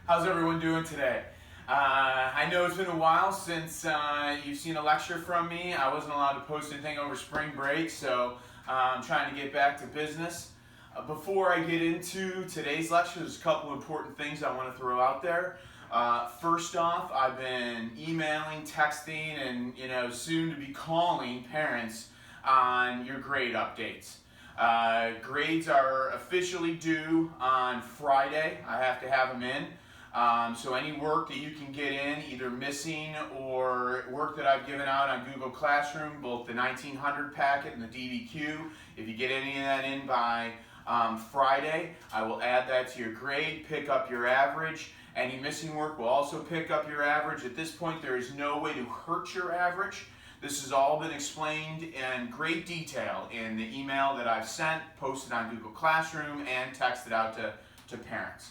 How's everyone doing today? I know it's been a while since you've seen a lecture from me. I wasn't allowed to post anything over spring break, so I'm trying to get back to business. Before I get into today's lecture, there's a couple important things I want to throw out there. First off, I've been emailing, texting, and soon to be calling parents on your grade updates. Grades are officially due on Friday. I have to have them in. So any work that you can get in, either missing or work that I've given out on Google Classroom, both the 1900 packet and the DBQ, if you get any of that in by Friday, I will add that to your grade, pick up your average. Any missing work will also pick up your average. At this point, there is no way to hurt your average. This has all been explained in great detail in the email that I've sent, posted on Google Classroom, and texted out to parents.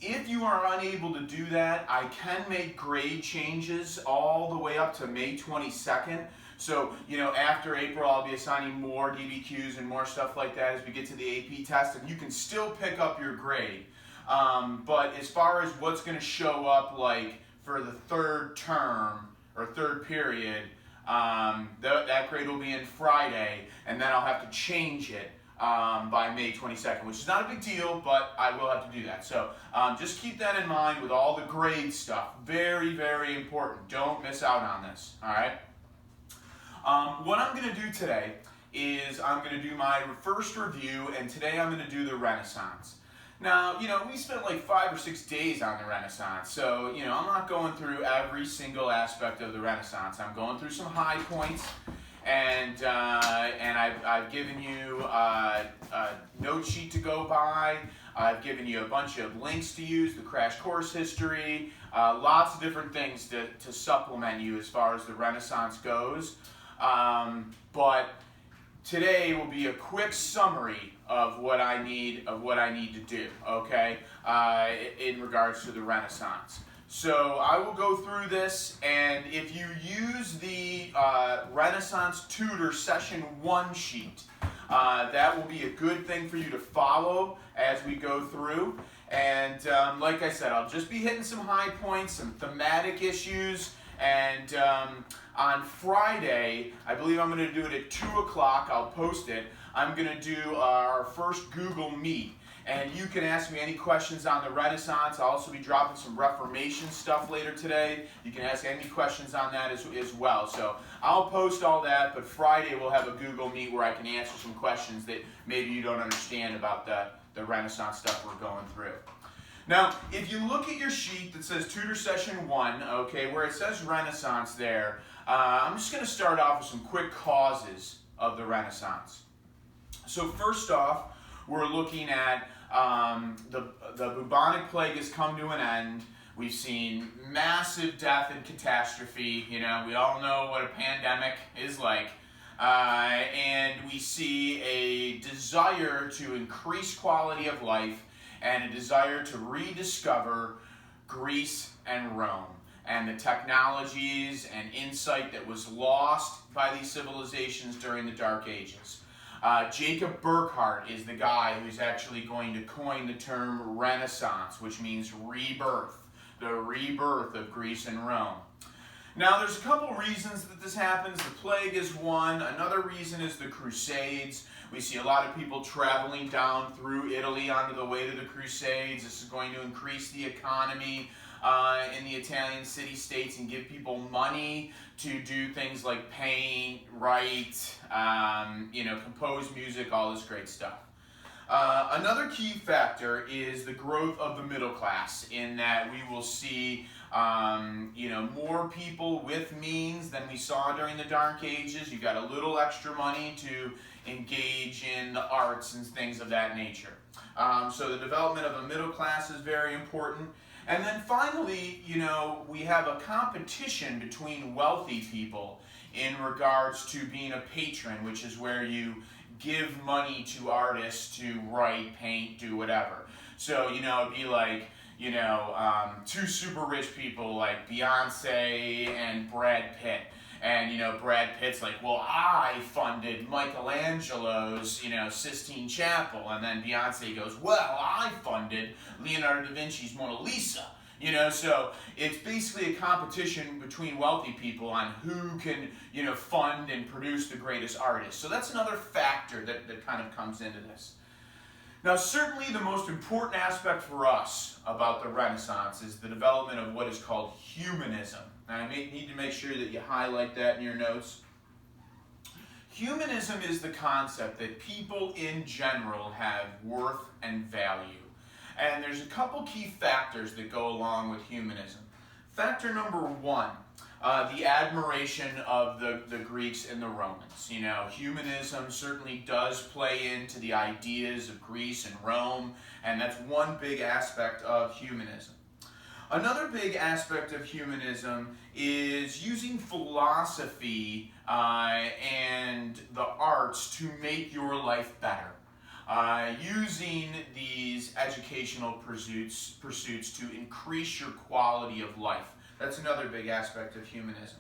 If you are unable to do that, I can make grade changes all the way up to May 22nd. So, after April, I'll be assigning more DBQs and more stuff like that as we get to the AP test, and you can still pick up your grade. But as far as what's going to show up, like for the third term or third period, that grade will be in Friday, and then I'll have to change it by May 22nd, which is not a big deal, but I will have to do that. So just keep that in mind with all the grade stuff. Very, very important. Don't miss out on this, all right? What I'm going to do today is I'm going to do my first review, and today I'm going to do the Renaissance. Now, we spent like 5 or 6 days on the Renaissance, so, I'm not going through every single aspect of the Renaissance. I'm going through some high points, and I've given you a note sheet to go by. I've given you a bunch of links to use, the crash course history, lots of different things to supplement you as far as the Renaissance goes. But today will be a quick summary of what I need to do, okay, in regards to the Renaissance. So I will go through this, and if you use the Renaissance Tutor Session 1 sheet, that will be a good thing for you to follow as we go through. And like I said, I'll just be hitting some high points, some thematic issues, and on Friday, I believe I'm going to do it at 2 o'clock, I'll post it, I'm going to do our first Google Meet. And you can ask me any questions on the Renaissance. I'll also be dropping some Reformation stuff later today. You can ask any questions on that as well. So I'll post all that, but Friday we'll have a Google Meet where I can answer some questions that maybe you don't understand about the Renaissance stuff we're going through. Now, if you look at your sheet that says Tutor Session 1, okay, where it says Renaissance there, I'm just going to start off with some quick causes of the Renaissance. So first off, we're looking at the bubonic plague has come to an end. We've seen massive death and catastrophe. We all know what a pandemic is like. And we see a desire to increase quality of life and a desire to rediscover Greece and Rome and the technologies and insight that was lost by these civilizations during the Dark Ages. Jacob Burckhardt is the guy who's actually going to coin the term Renaissance, which means rebirth, the rebirth of Greece and Rome. Now, there's a couple reasons that this happens. The plague is one. Another reason is the Crusades. We see a lot of people traveling down through Italy onto the way to the Crusades. This is going to increase the economy in the Italian city-states and give people money to do things like paint, write, compose music, all this great stuff. Another key factor is the growth of the middle class, in that we will see more people with means than we saw during the Dark Ages. You got a little extra money to engage in the arts and things of that nature. So the development of a middle class is very important. And then finally, we have a competition between wealthy people in regards to being a patron, which is where you give money to artists to write, paint, do whatever. So, it'd be like, two super rich people like Beyonce and Brad Pitt. And, Brad Pitt's like, well, I funded Michelangelo's, Sistine Chapel. And then Beyonce goes, well, I funded Leonardo da Vinci's Mona Lisa. So it's basically a competition between wealthy people on who can, fund and produce the greatest artists. So that's another factor that kind of comes into this. Now, certainly the most important aspect for us about the Renaissance is the development of what is called humanism. And I need to make sure that you highlight that in your notes. Humanism is the concept that people in general have worth and value. And there's a couple key factors that go along with humanism. Factor number one, the admiration of the Greeks and the Romans. Humanism certainly does play into the ideas of Greece and Rome, and that's one big aspect of humanism. Another big aspect of humanism is using philosophy and the arts to make your life better. Using these educational pursuits to increase your quality of life. That's another big aspect of humanism.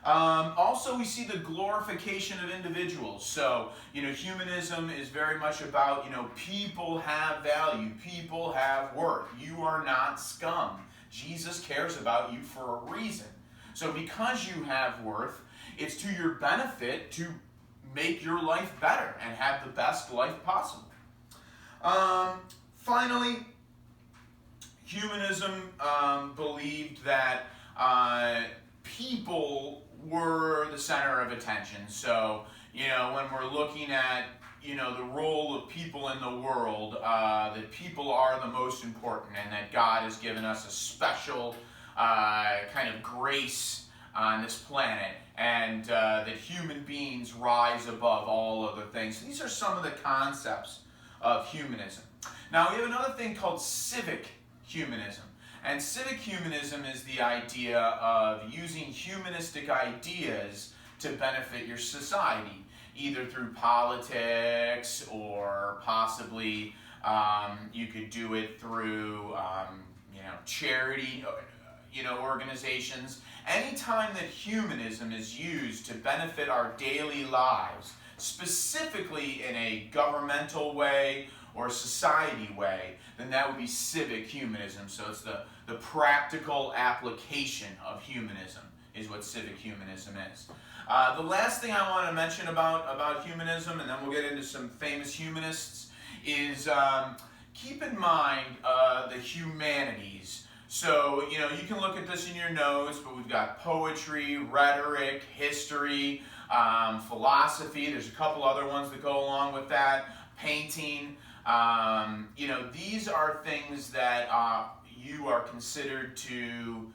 Also, we see the glorification of individuals. So, humanism is very much about, people have value, people have worth. You are not scum. Jesus cares about you for a reason. So because you have worth, it's to your benefit to make your life better and have the best life possible. Finally, humanism believed that people were the center of attention. So, when we're looking at, the role of people in the world, that people are the most important and that God has given us a special kind of grace on this planet, and that human beings rise above all other things. So these are some of the concepts of humanism. Now, we have another thing called civic humanism. And civic humanism is the idea of using humanistic ideas to benefit your society, either through politics or possibly you could do it through charity organizations. Anytime that humanism is used to benefit our daily lives, specifically in a governmental way or society way, then that would be civic humanism. So it's the practical application of humanism is what civic humanism is. The last thing I want to mention about humanism, and then we'll get into some famous humanists, is keep in mind the humanities. So, you can look at this in your notes, but we've got poetry, rhetoric, history, philosophy. There's a couple other ones that go along with that. Painting. These are things that you are considered to,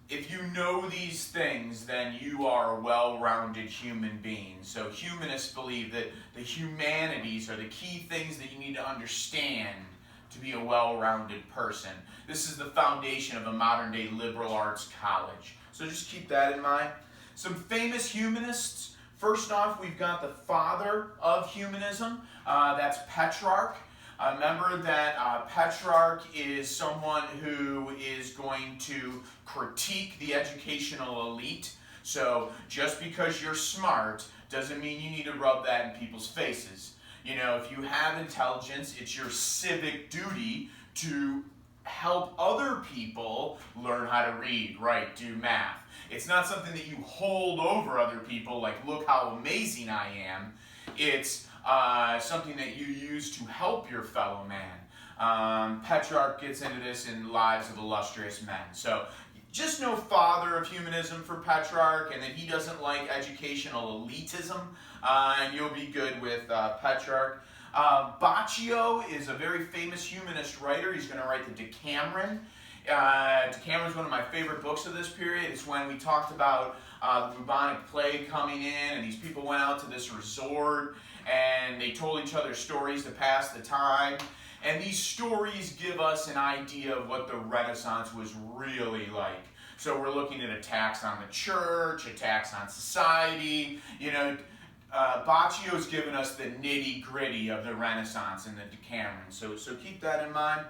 if you know these things, then you are a well-rounded human being. So humanists believe that the humanities are the key things that you need to understand to be a well-rounded person. This is the foundation of a modern-day liberal arts college. So just keep that in mind. Some famous humanists. First off, we've got the father of humanism. That's Petrarch. Remember that Petrarch is someone who is going to critique the educational elite. So just because you're smart doesn't mean you need to rub that in people's faces. If you have intelligence, it's your civic duty to help other people learn how to read, write, do math. It's not something that you hold over other people, like, look how amazing I am. It's something that you use to help your fellow man. Petrarch gets into this in Lives of Illustrious Men. So just know father of humanism for Petrarch, and that he doesn't like educational elitism, and you'll be good with Petrarch. Baccio is a very famous humanist writer. He's going to write the Decameron. Decameron is one of my favorite books of this period. It's when we talked about the bubonic plague coming in, and these people went out to this resort, and they told each other stories to pass the time. And these stories give us an idea of what the Renaissance was really like. So we're looking at attacks on the church, attacks on society. Baccio's given us the nitty-gritty of the Renaissance in the Decameron. So keep that in mind.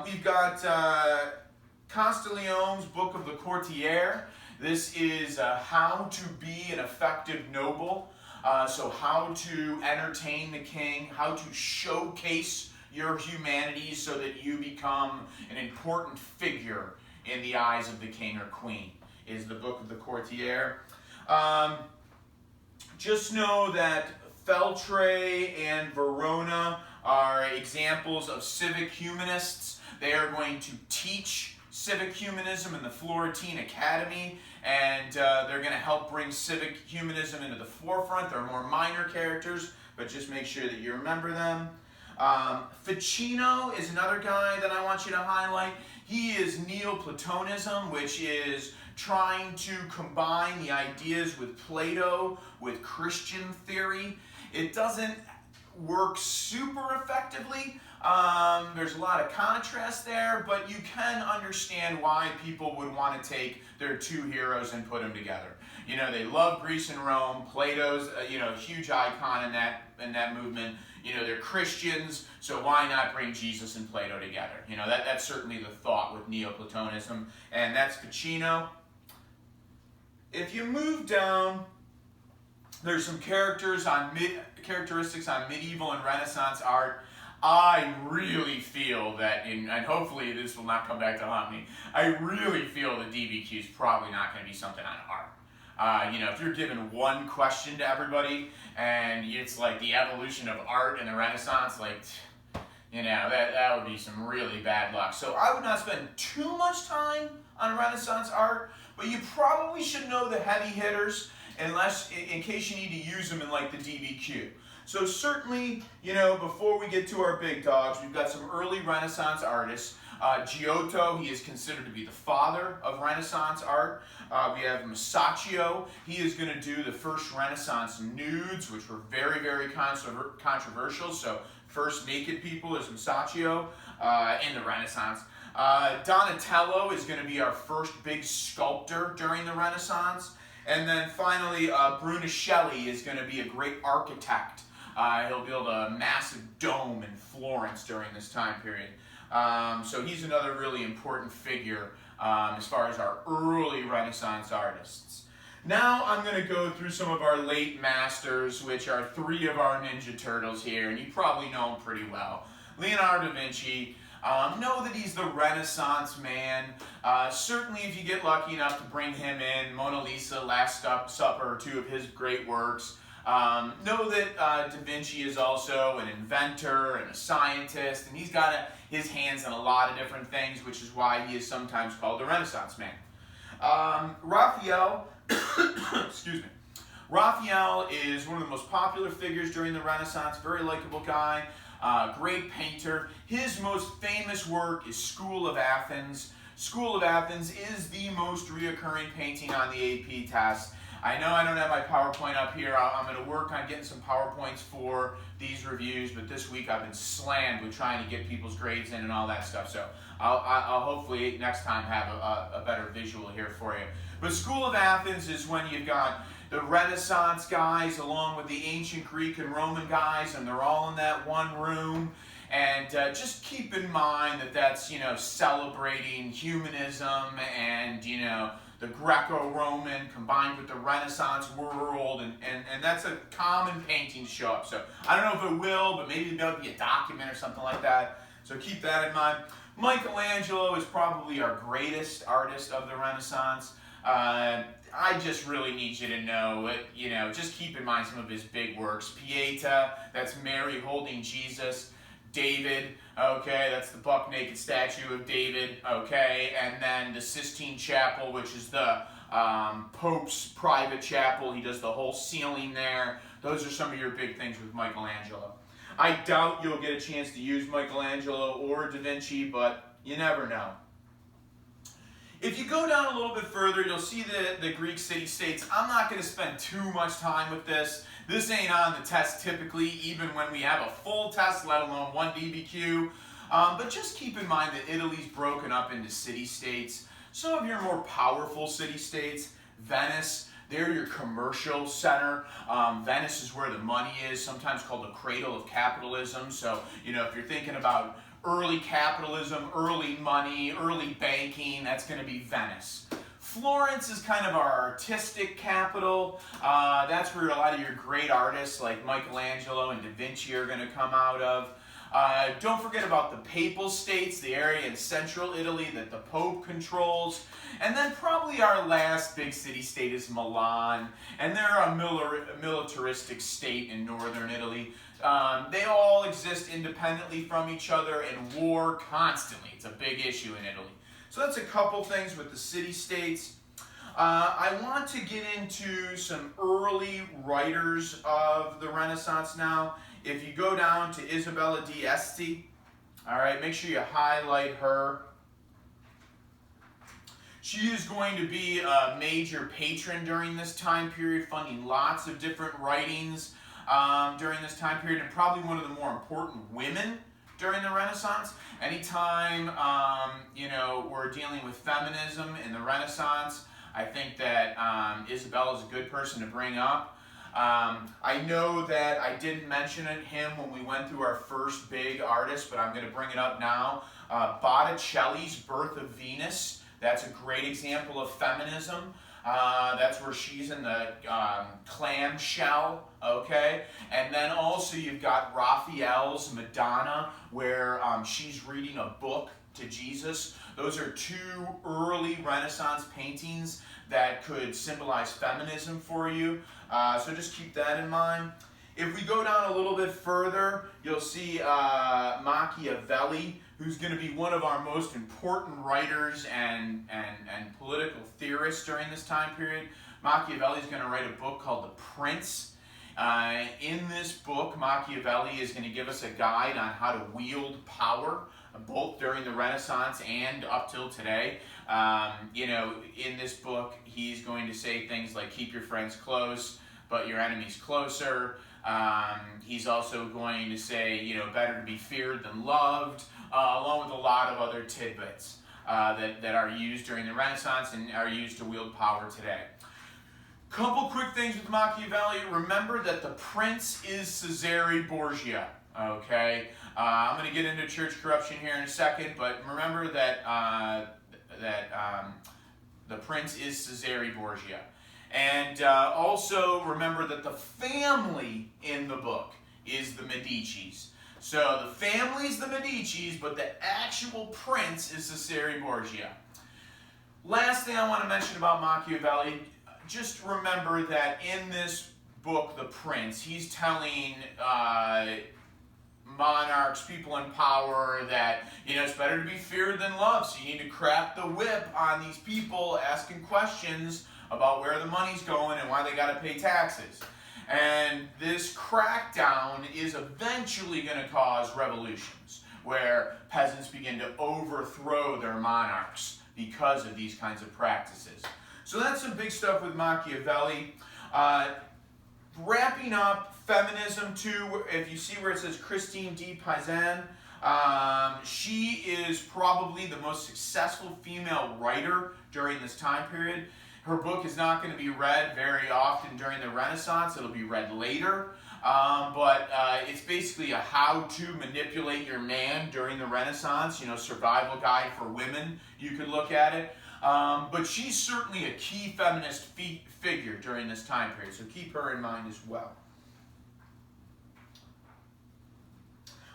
We've got Castiglione's Book of the Courtier. This is how to be an effective noble. So how to entertain the king, how to showcase your humanity so that you become an important figure in the eyes of the king or queen, is the book of the courtier. Just know that Feltre and Verona are examples of civic humanists. They are going to teach civic humanism in the Florentine Academy, and they're going to help bring civic humanism into the forefront. They're more minor characters, but just make sure that you remember them. Ficino is another guy that I want you to highlight. He is Neoplatonism, which is trying to combine the ideas with Plato with Christian theory. It doesn't work super effectively. There's a lot of contrast there, but you can understand why people would want to take their two heroes and put them together. You know, they love Greece and Rome. Plato's, a huge icon in that movement. You know, they're Christians, so why not bring Jesus and Plato together? You know, that's certainly the thought with Neoplatonism, and that's Ficino. If you move down, there's some characteristics on medieval and Renaissance art. I really feel that, and hopefully this will not come back to haunt me, I really feel that DBQ is probably not going to be something on art. If you're given one question to everybody, and it's like the evolution of art in the Renaissance, that would be some really bad luck. So I would not spend too much time on Renaissance art, but you probably should know the heavy hitters, in case you need to use them in like the DBQ. So certainly, before we get to our big dogs, we've got some early Renaissance artists. Giotto, he is considered to be the father of Renaissance art. We have Masaccio. He is going to do the first Renaissance nudes, which were very, very controversial. So first naked people is Masaccio in the Renaissance. Donatello is going to be our first big sculptor during the Renaissance. And then finally, Brunelleschi is going to be a great architect. He'll build a massive dome in Florence during this time period. So he's another really important figure as far as our early Renaissance artists. Now I'm going to go through some of our late masters, which are three of our Ninja Turtles here, and you probably know them pretty well. Leonardo da Vinci. Know that he's the Renaissance man. Certainly if you get lucky enough to bring him in, Mona Lisa, Last Supper, two of his great works. Know that Da Vinci is also an inventor and a scientist, and he's got his hands in a lot of different things, which is why he is sometimes called the Renaissance man. Raphael, excuse me. Raphael is one of the most popular figures during the Renaissance, very likable guy, great painter. His most famous work is School of Athens. School of Athens is the most reoccurring painting on the AP test. I know I don't have my PowerPoint up here. I'm going to work on getting some PowerPoints for these reviews, but this week I've been slammed with trying to get people's grades in and all that stuff. So I'll hopefully next time have a better visual here for you. But School of Athens is when you've got the Renaissance guys along with the ancient Greek and Roman guys, and they're all in that one room. And just keep in mind that that's, celebrating humanism and, the Greco-Roman combined with the Renaissance world, and that's a common painting to show up. So I don't know if it will, but maybe there'll be a document or something like that. So keep that in mind. Michelangelo is probably our greatest artist of the Renaissance. I just really need you to know it, just keep in mind some of his big works. Pieta, that's Mary holding Jesus. David, okay, that's the buck naked statue of David, okay, and then the Sistine Chapel, which is the Pope's private chapel. He does the whole ceiling there. Those are some of your big things with Michelangelo. I doubt you'll get a chance to use Michelangelo or Da Vinci, but you never know. If you go down a little bit further, you'll see the Greek city-states. I'm not going to spend too much time with this. This ain't on the test typically, even when we have a full test, let alone one DBQ. But just keep in mind that Italy's broken up into city-states. Some of your more powerful city-states, Venice, they're your commercial center. Venice is where the money is, sometimes called the cradle of capitalism. So, if you're thinking about early capitalism, early money, early banking, that's going to be Venice. Florence is kind of our artistic capital. That's where a lot of your great artists like Michelangelo and Da Vinci are going to come out of. Don't forget about the Papal States, the area in central Italy that the Pope controls. And then probably our last big city-state is Milan. And they're a militaristic state in northern Italy. They all exist independently from each other and war constantly. It's a big issue in Italy. So that's a couple things with the city-states. I want to get into some early writers of the Renaissance now. If you go down to Isabella d'Este, all right, make sure you highlight her. She is going to be a major patron during this time period, funding lots of different writings during this time period, and probably one of the more important women during the Renaissance. Anytime we're dealing with feminism in the Renaissance, I think that Isabella is a good person to bring up. I know that I didn't mention him when we went through our first big artist, but I'm going to bring it up now. Botticelli's Birth of Venus. That's a great example of feminism. That's where she's in the clam shell, okay? And then also you've got Raphael's Madonna, where she's reading a book to Jesus. Those are two early Renaissance paintings that could symbolize feminism for you. So just keep that in mind. If we go down a little bit further, you'll see Machiavelli, who's going to be one of our most important writers and political theorists during this time period. Machiavelli is going to write a book called The Prince. In this book, Machiavelli is going to give us a guide on how to wield power, both during the Renaissance and up till today. In this book, he's going to say things like, keep your friends close, but your enemies closer. He's also going to say, better to be feared than loved, along with a lot of other tidbits that are used during the Renaissance and are used to wield power today. Couple quick things with Machiavelli. Remember that the prince is Cesare Borgia, okay? I'm going to get into church corruption here in a second, but remember that the prince is Cesare Borgia. And also remember that the family in the book is the Medicis. So the family's the Medicis, but the actual prince is Cesare Borgia. Last thing I want to mention about Machiavelli, just remember that in this book, The Prince, he's telling monarchs, people in power, that it's better to be feared than loved. So you need to crack the whip on these people asking questions about where the money's going and why they got to pay taxes. And this crackdown is eventually going to cause revolutions where peasants begin to overthrow their monarchs because of these kinds of practices. So that's some big stuff with Machiavelli. Wrapping up feminism too, if you see where it says Christine de Pizan, she is probably the most successful female writer during this time period. Her book is not going to be read very often during the Renaissance. It'll be read later. But it's basically a how to manipulate your man during the Renaissance, survival guide for women. You could look at it. But she's certainly a key feminist figure during this time period, so keep her in mind as well.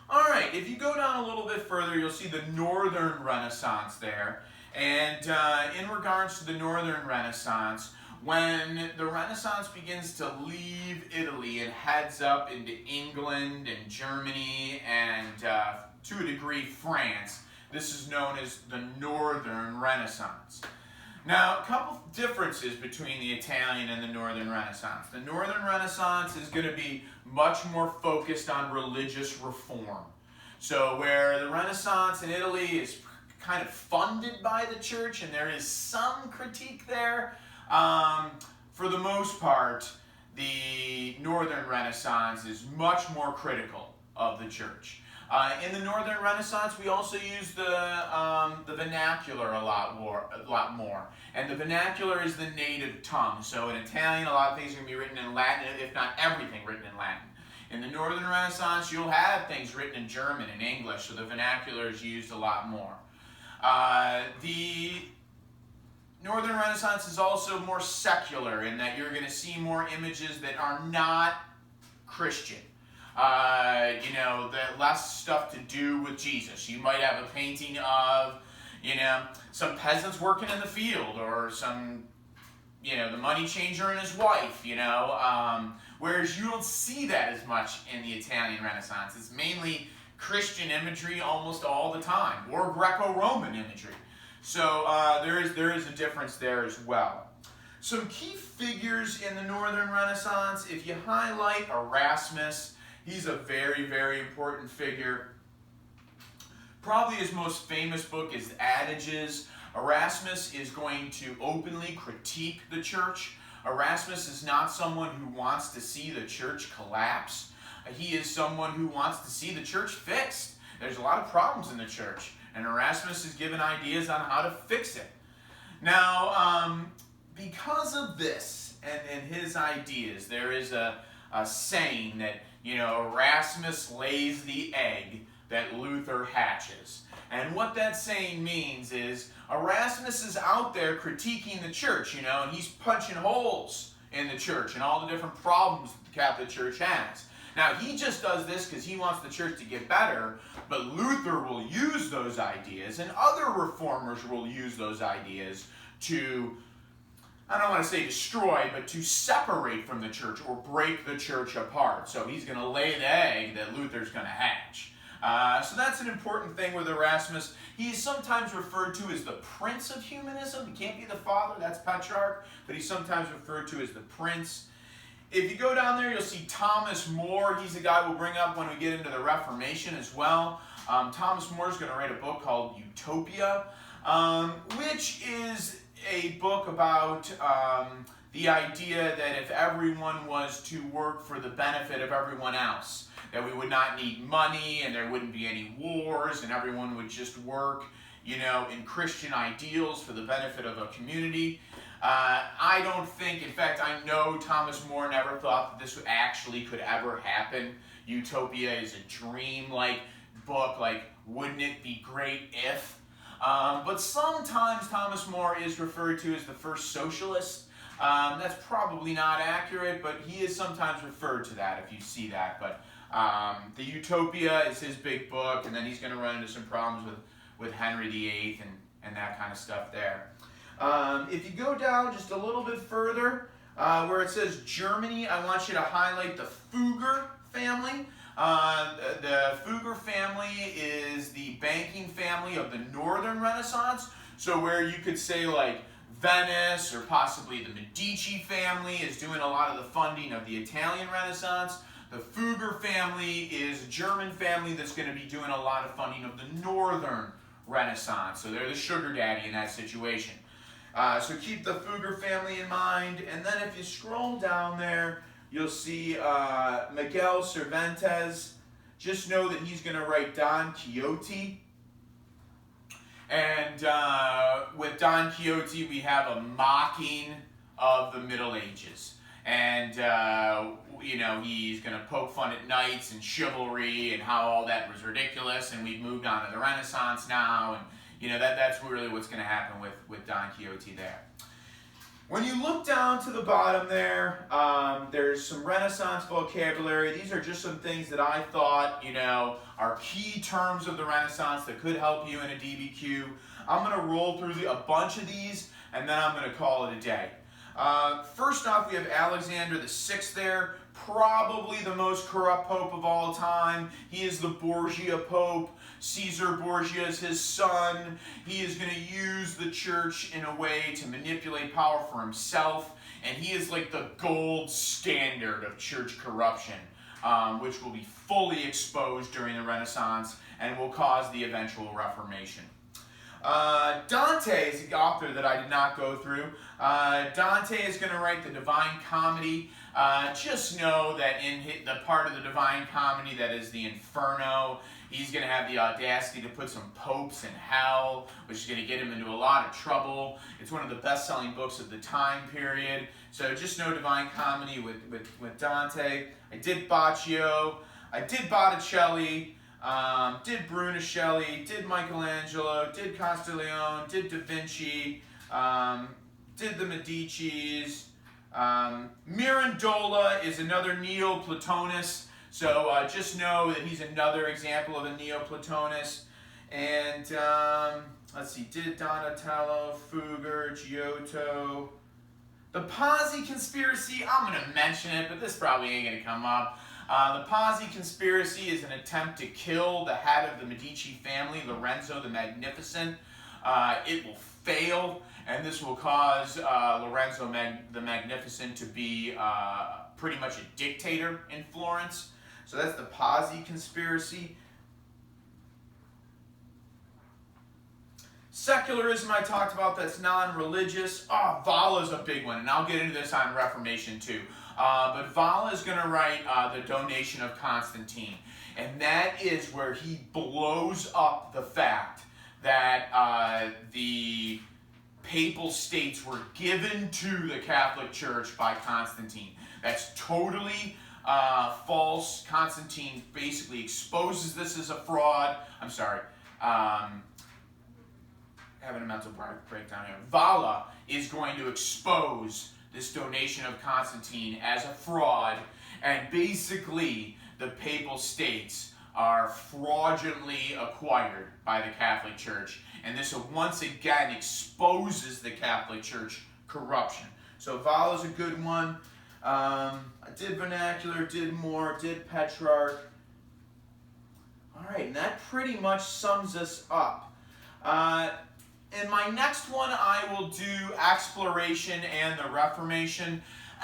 All right, if you go down a little bit further, you'll see the Northern Renaissance there. And in regards to the Northern Renaissance, when the Renaissance begins to leave Italy and heads up into England and Germany and, to a degree, France, this is known as the Northern Renaissance. Now, a couple differences between the Italian and the Northern Renaissance. The Northern Renaissance is going to be much more focused on religious reform. So where the Renaissance in Italy is kind of funded by the church, and there is some critique there, for the most part, the Northern Renaissance is much more critical of the church. In the Northern Renaissance, we also use the vernacular a lot more. And the vernacular is the native tongue. So in Italian, a lot of things are going to be written in Latin, if not everything written in Latin. In the Northern Renaissance, you'll have things written in German and English, so the vernacular is used a lot more. The Northern Renaissance is also more secular in that you're going to see more images that are not Christian. The less stuff to do with Jesus. You might have a painting of, some peasants working in the field, or some, the money changer and his wife, whereas you don't see that as much in the Italian Renaissance. It's mainly Christian imagery almost all the time, or Greco-Roman imagery. So there is a difference there as well. Some key figures in the Northern Renaissance, if you highlight Erasmus, he's a very, very important figure. Probably his most famous book is Adages. Erasmus is going to openly critique the church. Erasmus is not someone who wants to see the church collapse. He is someone who wants to see the church fixed. There's a lot of problems in the church, and Erasmus is given ideas on how to fix it. Now, because of this and his ideas, there is a saying that, Erasmus lays the egg that Luther hatches. And what that saying means is Erasmus is out there critiquing the church, and he's punching holes in the church and all the different problems that the Catholic Church has. Now, he just does this because he wants the church to get better, but Luther will use those ideas, and other reformers will use those ideas to, I don't want to say destroy, but to separate from the church or break the church apart. So he's going to lay the egg that Luther's going to hatch. So that's an important thing with Erasmus. He is sometimes referred to as the Prince of Humanism. He can't be the father, that's Petrarch, but he's sometimes referred to as the Prince. If you go down there, you'll see Thomas More. He's a guy we'll bring up when we get into the Reformation as well. Thomas More is going to write a book called Utopia, which is a book about the idea that if everyone was to work for the benefit of everyone else, that we would not need money and there wouldn't be any wars and everyone would just work, in Christian ideals for the benefit of a community. I don't think, in fact, I know Thomas More never thought that this actually could ever happen. Utopia is a dream-like book, wouldn't it be great if? But sometimes Thomas More is referred to as the first socialist. That's probably not accurate, but he is sometimes referred to that if you see that. But the Utopia is his big book, and then he's going to run into some problems with Henry VIII and that kind of stuff there. If you go down just a little bit further, where it says Germany, I want you to highlight the Fugger family. The Fugger family is the banking family of the Northern Renaissance. So where you could say Venice or possibly the Medici family is doing a lot of the funding of the Italian Renaissance, the Fugger family is a German family that's going to be doing a lot of funding of the Northern Renaissance. So they're the sugar daddy in that situation. So keep the Fugger family in mind. And then if you scroll down there, you'll see Miguel Cervantes. Just know that he's going to write Don Quixote. And with Don Quixote, we have a mocking of the Middle Ages. And, he's going to poke fun at knights and chivalry and how all that was ridiculous. And we've moved on to the Renaissance now. And, that's really what's going to happen with Don Quixote there. When you look down to the bottom there, there's some Renaissance vocabulary. These are just some things that I thought, are key terms of the Renaissance that could help you in a DBQ. I'm going to roll through a bunch of these, and then I'm going to call it a day. First off, we have Alexander VI there, probably the most corrupt pope of all time. He is the Borgia Pope. Caesar Borgia is his son. He is going to use the church in a way to manipulate power for himself, and he is like the gold standard of church corruption, which will be fully exposed during the Renaissance and will cause the eventual Reformation. Dante is the author that I did not go through. Dante is going to write the Divine Comedy. Just know that in the part of the Divine Comedy that is the Inferno, he's going to have the audacity to put some popes in hell, which is going to get him into a lot of trouble. It's one of the best-selling books of the time period. So just know Divine Comedy with Dante. I did Baccio. I did Botticelli. Did Brunelleschi, did Michelangelo, did Castiglione, did Da Vinci, Did the Medicis. Mirandola is another Neoplatonist, so just know that he's another example of a Neoplatonist. And let's see, did Donatello, Fugger, Giotto. The Pazzi conspiracy, I'm going to mention it, but this probably ain't going to come up. The Pazzi conspiracy is an attempt to kill the head of the Medici family, Lorenzo the Magnificent. It will fail, and this will cause Lorenzo the Magnificent to be pretty much a dictator in Florence. So that's the Pazzi conspiracy. Secularism I talked about, that's non-religious. Vala's a big one, and I'll get into this on Reformation too. But Vala is going to write The Donation of Constantine, and that is where he blows up the fact that the papal states were given to the Catholic Church by Constantine. That's totally false. Constantine basically exposes this as a fraud. I'm sorry. Having a mental breakdown here. Vala is going to expose this donation of Constantine as a fraud, and basically the papal states are fraudulently acquired by the Catholic Church, and this once again exposes the Catholic Church corruption. So Vala's a good one. I did vernacular, did Moore, did Petrarch. All right, and that pretty much sums us up. In my next one, I will do exploration and the Reformation.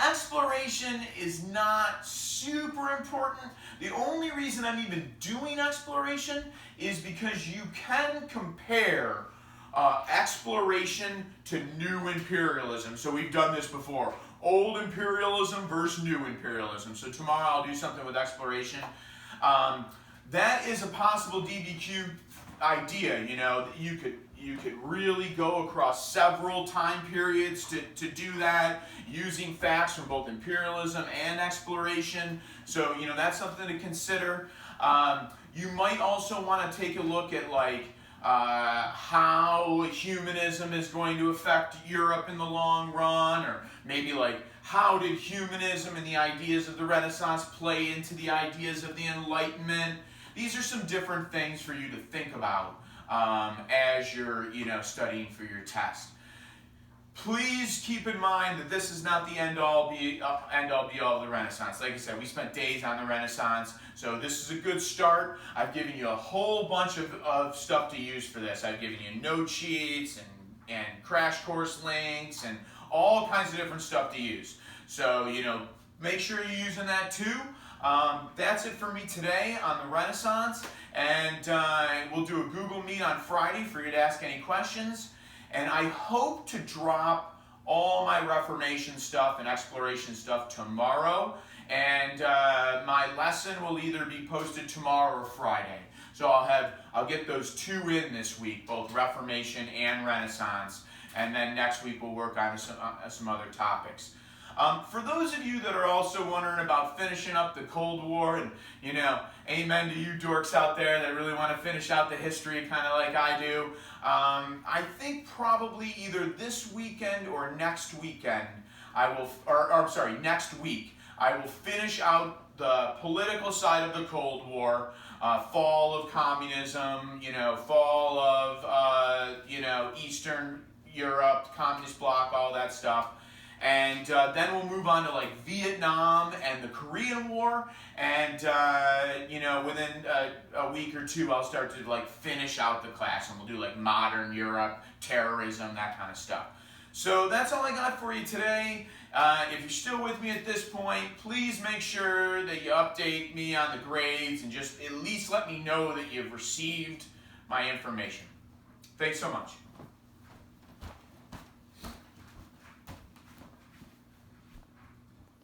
Exploration is not super important. The only reason I'm even doing exploration is because you can compare exploration to new imperialism. So we've done this before. Old imperialism versus new imperialism. So tomorrow I'll do something with exploration. That is a possible DBQ idea, you know, that you could really go across several time periods to do that, using facts from both imperialism and exploration. So, you know, that's something to consider. You might also want to take a look at, like, how humanism is going to affect Europe in the long run, or maybe, like, how did humanism and the ideas of the Renaissance play into the ideas of the Enlightenment? These are some different things for you to think about as you're, you know, studying for your test. Please keep in mind that this is not the end-all be-all of the Renaissance. Like I said, we spent days on the Renaissance, so this is a good start. I've given you a whole bunch of stuff to use for this. I've given you note sheets and crash course links and all kinds of different stuff to use. So, you know, make sure you're using that too. That's it for me today on the Renaissance, and we'll do a Google Meet on Friday for you to ask any questions. And I hope to drop all my Reformation stuff and exploration stuff tomorrow, and my lesson will either be posted tomorrow or Friday. So I'll get those two in this week, both Reformation and Renaissance, and then next week we'll work on some other topics. For those of you that are also wondering about finishing up the Cold War, and, you know, amen to you dorks out there that really want to finish out the history kind of like I do, I think probably either this weekend or next weekend, next week, I will finish out the political side of the Cold War, fall of communism, you know, fall of, you know, Eastern Europe, communist bloc, all that stuff. And then we'll move on to, like, Vietnam and the Korean War, and you know, within a week or two I'll start to, like, finish out the class, and we'll do, like, modern Europe, terrorism, that kind of stuff. So that's all I got for you today. If you're still with me at this point, please make sure that you update me on the grades and just at least let me know that you've received my information. Thanks so much.